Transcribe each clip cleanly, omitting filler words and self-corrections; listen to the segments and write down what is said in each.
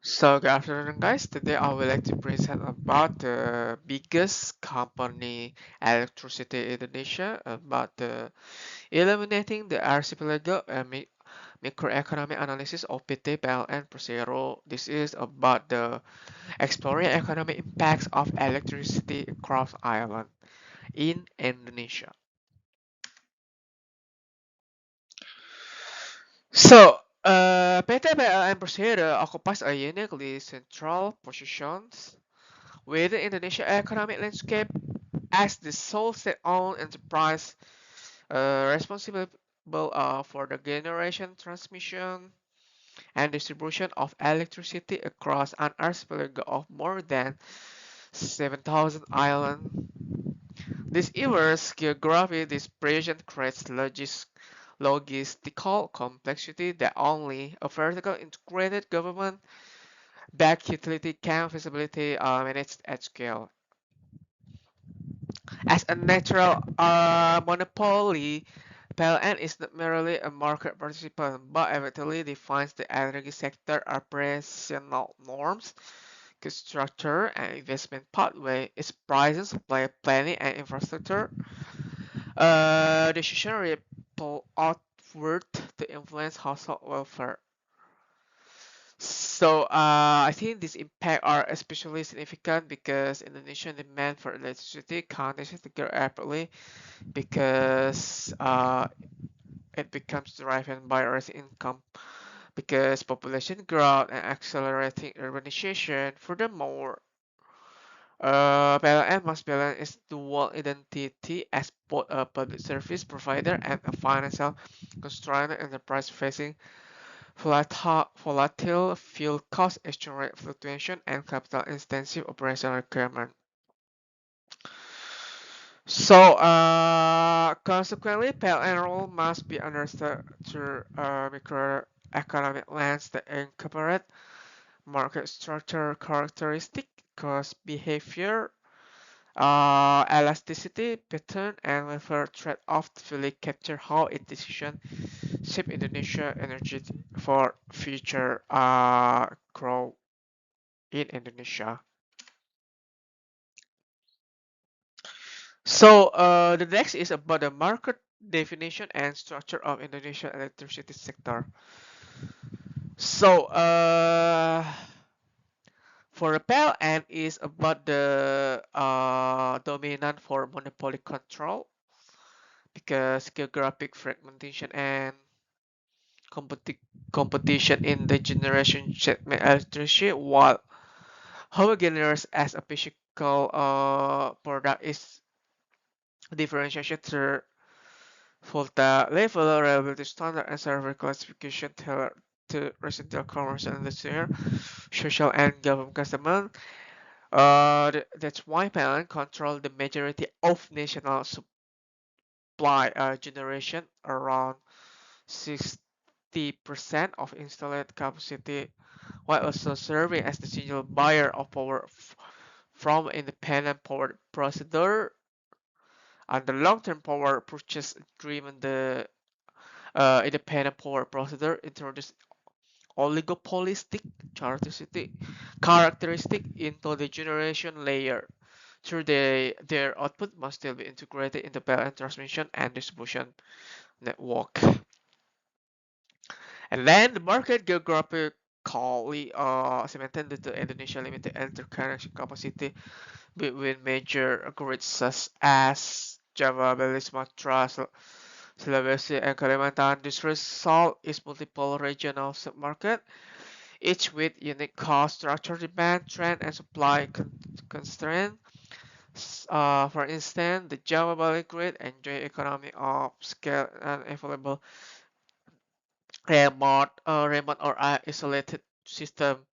So good afternoon guys. Today I would like to present about the biggest company electricity in Indonesia about the eliminating the archipelago microeconomic analysis of PT PLN Persero. This is about the exploring economic impacts of electricity across island in Indonesia. So, PT PLN Persero occupies a uniquely central position within Indonesia economic landscape as the sole state-owned enterprise responsible for the generation, transmission, and distribution of electricity across an archipelago of more than 7,000 islands. This immense geographic dispersion creates logistical complexity that only a vertically integrated government-backed utility can feasibly manage at scale. As a natural monopoly, PLN is not merely a market participant, but effectively defines the energy sector operational norms, cost structure, and investment pathway. Its pricing, supply planning, and infrastructure decision ripple outward to influence household welfare. So I think these impacts are especially significant because Indonesian demand for electricity continues to grow rapidly because it becomes driven by rising income because population growth and accelerating urbanization. Furthermore, PLN must balance its dual identity as both a public service provider and a financial constrained enterprise facing volatile fuel costs, exchange rate fluctuation, and capital-intensive operational requirements. So, consequently, PLN role must be understood through a microeconomic lens that incorporate market structure characteristic, cost behavior, elasticity, pattern, and welfare trade-off to fully capture how its decision shape Indonesia energy for future growth in Indonesia. So the next is about the market definition and structure of Indonesia electricity sector. So for the PLN is about the dominant for monopoly control because geographic fragmentation and competi competition in the generation segment electricity while homogeneous as a physical product is differentiation through volta level, reliability standard, and server classification tailored to residential, commercial, industrial, social, and government customers. That's why PLN control the majority of national supply generation, around 60% of installed capacity, while also serving as the single buyer of power from independent power processor. And the long-term power purchase agreement, the independent power processor introduced oligopolistic characteristic into the generation layer. Through their output must still be integrated into PLN transmission and distribution network. And then the market geographically cemented the Indonesia limited interconnection capacity between major grids such as Java, Bali, Sumatra, Sulawesi, and Kalimantan. This result is multiple regional submarket, each with unique cost structure, demand trend, and supply constraint. For instance, the Java Bali grid enjoy economy of scale and available remote or isolated system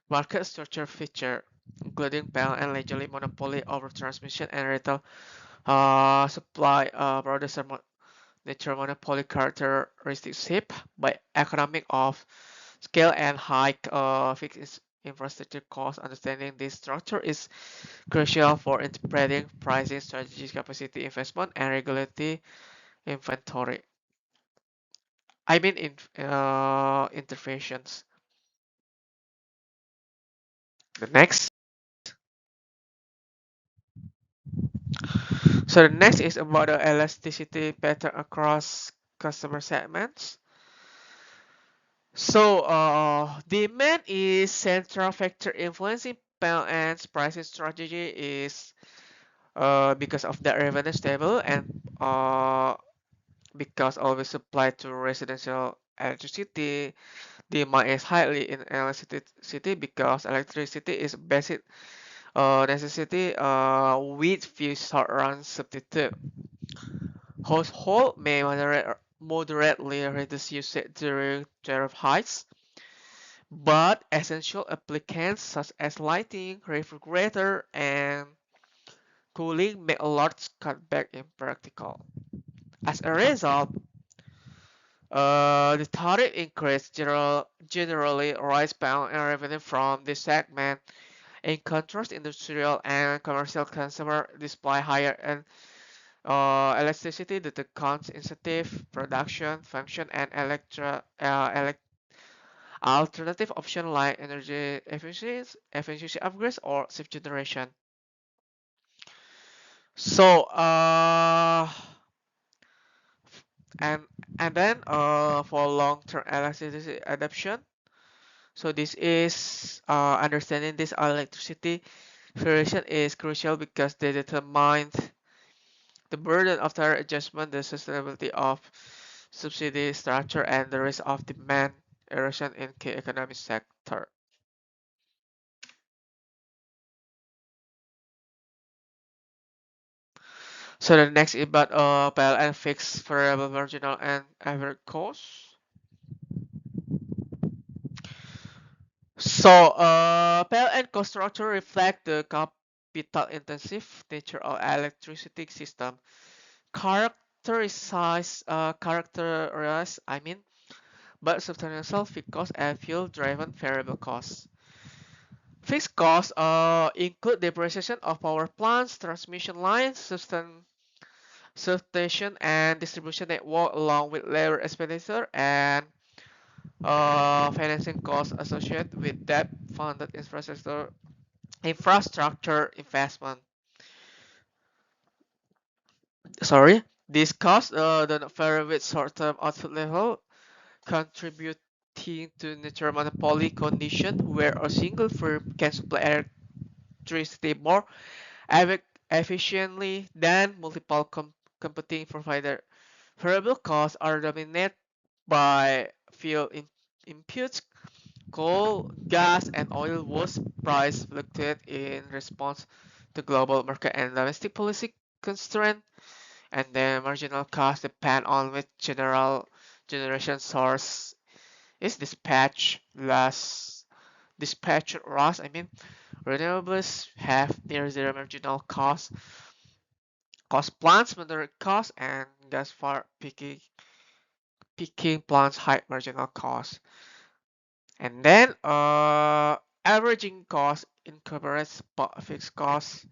market structure feature, including PL and legally monopoly over transmission and retail supply. Producer nature monopoly characteristics shaped by economic of scale and high fixed infrastructure costs. Understanding this structure is crucial for interpreting pricing strategies, capacity investment, and regulatory inventory. I mean, interventions. The next. So the next is about the elasticity pattern across customer segments. So demand is central factor influencing PLN's pricing strategy is because of the revenue stable and because of the supply to residential electricity, demand is highly in electricity because electricity is basic necessity with few short-run substitute. Household may moderately reduce usage during tariff hikes, but essential applicants such as lighting, refrigerator, and cooling make a large cutback in practical. As a result, the tariff increase generally rise bound and revenue from this segment. In contrast, industrial and commercial consumer display higher and elasticity due to cost incentive, production, function, and alternative options like energy efficiency upgrades, or shift generation. So, and and then for long-term electricity adoption, so this is understanding this electricity variation is crucial because they determine the burden of tariff adjustment, the sustainability of subsidy structure, and the risk of demand erosion in key economic sector. So the next is about PLN fixed variable marginal and average cost. So PLN cost structure reflect the capital intensive nature of electricity system. Characterized, I mean, but substantial fixed cost and fuel driven variable costs. Fixed costs include depreciation of power plants, transmission lines, substation, and distribution network, along with labor expenditure and financing costs associated with debt-funded infrastructure investment. Sorry, these costs do not vary with short-term output level, contributing to natural monopoly condition where a single firm can supply electricity more efficiently than multiple competing providers. Variable costs are dominated by fuel inputs, coal, gas, and oil, whose price fluctuate in response to global market and domestic policy constraints, and the marginal cost depend on which generation source is dispatched loss. I mean, renewables have near zero marginal cost plants moderate cost, and gas for peaking plants high marginal cost. And then averaging cost incorporates both fixed costs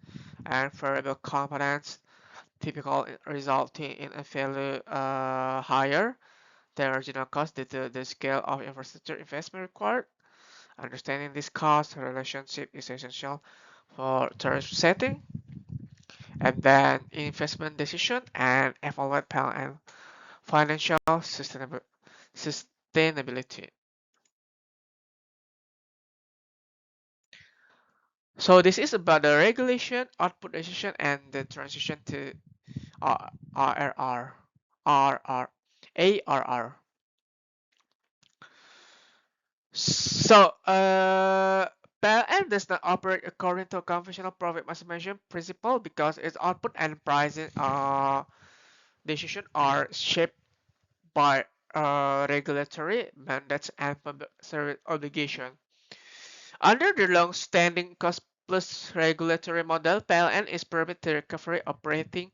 and variable components, typical resulting in a value higher than original cost due to the scale of infrastructure investment required. Understanding this cost relationship is essential for tariff setting and then investment decision and evaluate PL and financial sustainability. So this is about the regulation, output decision, and the transition to RRR, RR, ARR. So PLN does not operate according to conventional profit maximization principle because its output and pricing decision are shaped by regulatory mandates and public service obligation. Under the long-standing cost-plus regulatory model, PLN is permitted to recover operating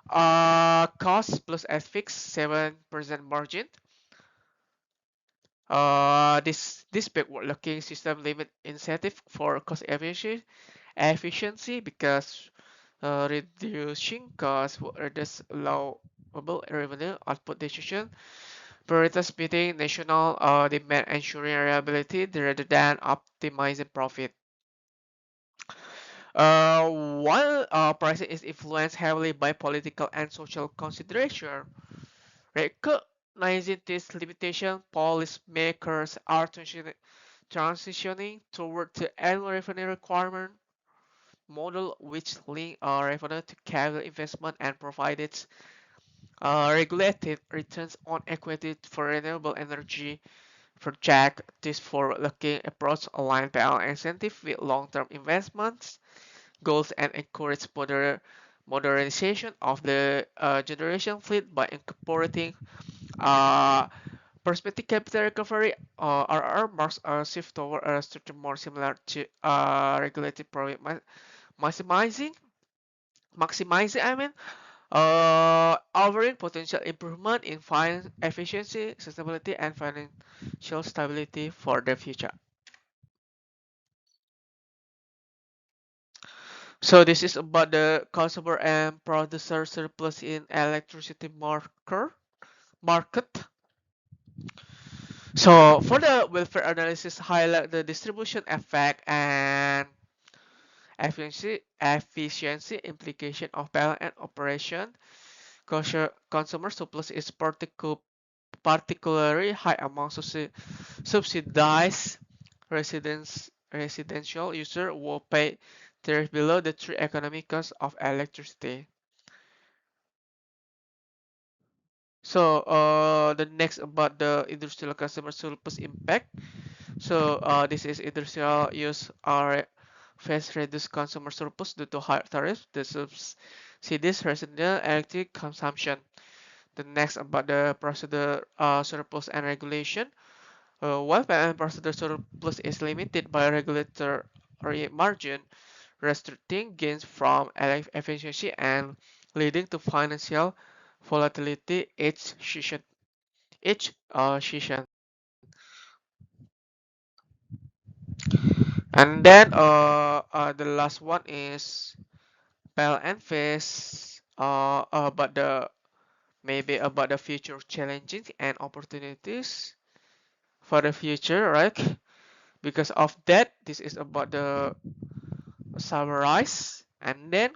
costs plus a fixed 7% margin. This backward-looking system limit incentive for cost efficiency because reducing costs will reduce allowable revenue output decision, priorities meeting national demand, ensuring reliability rather than optimizing profit. While pricing is influenced heavily by political and social consideration, recognizing this limitation, policymakers are transitioning toward the annual revenue requirement model, which link revenue to capital investment and provided regulated returns on equity for renewable energy project. This forward-looking approach aligns PLN incentive with long-term investments goals and encourage modernization of the generation fleet by incorporating uh, perspective capital recovery. RR marks a shift toward a structure more similar to regulated profit maximizing maximizing offering potential improvement in finance efficiency, sustainability, and financial stability for the future. So this is about the consumer and producer surplus in electricity market. So for the welfare analysis, highlight the distribution effect and efficiency implication of balance and operation. Consumer surplus is particularly high among subsidized residential users who pay tariff below the true economic cost of electricity. So the next about the industrial customer surplus impact. So this is industrial use are face reduced consumer surplus due to higher tariffs. The subsidies residential electric consumption. The next about the procedure surplus and regulation. While PLN procedure surplus is limited by regulatory margin, restricting gains from efficiency and leading to financial volatility each session. And then the last one is PLN face about the maybe about the future challenges and opportunities for the future, right? Because of that, this is about the summarize. And then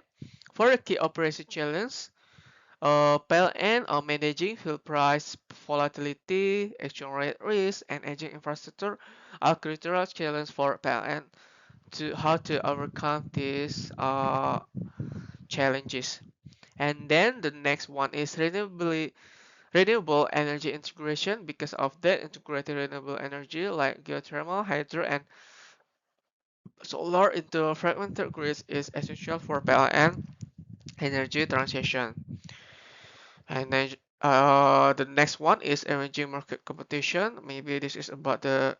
for the key operation challenge, PLN are managing fuel price volatility, exchange rate risk, and aging infrastructure are critical challenge for PLN to how to overcome these challenges. And then the next one is renewable energy integration. Because of that, integrated renewable energy like geothermal, hydro, and solar into fragmented grids is essential for PLN energy transition. And then the next one is emerging market competition. Maybe this is about the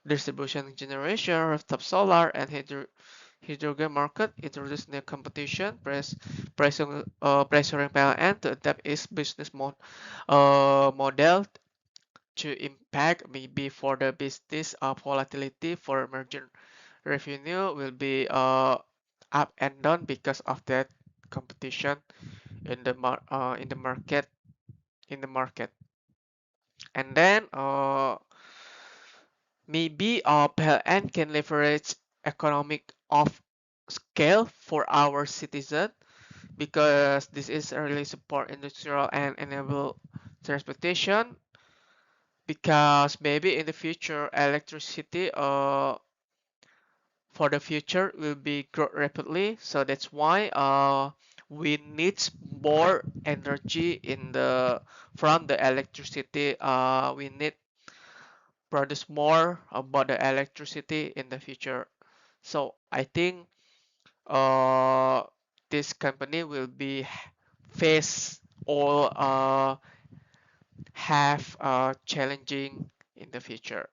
distribution generation, rooftop solar, and hydrogen market. Introduce new competition, pressuring PLN to adapt its business model to impact maybe for the business volatility for emerging revenue will be up and down because of that competition in the market. And then maybe PLN can leverage economic of scale for our citizen because this is really support industrial and enable transportation because maybe in the future electricity for the future will be grow rapidly, so that's why we need more energy in the from the electricity. We need produce more about the electricity in the future. So I think uh, this company will be face or have challenging in the future.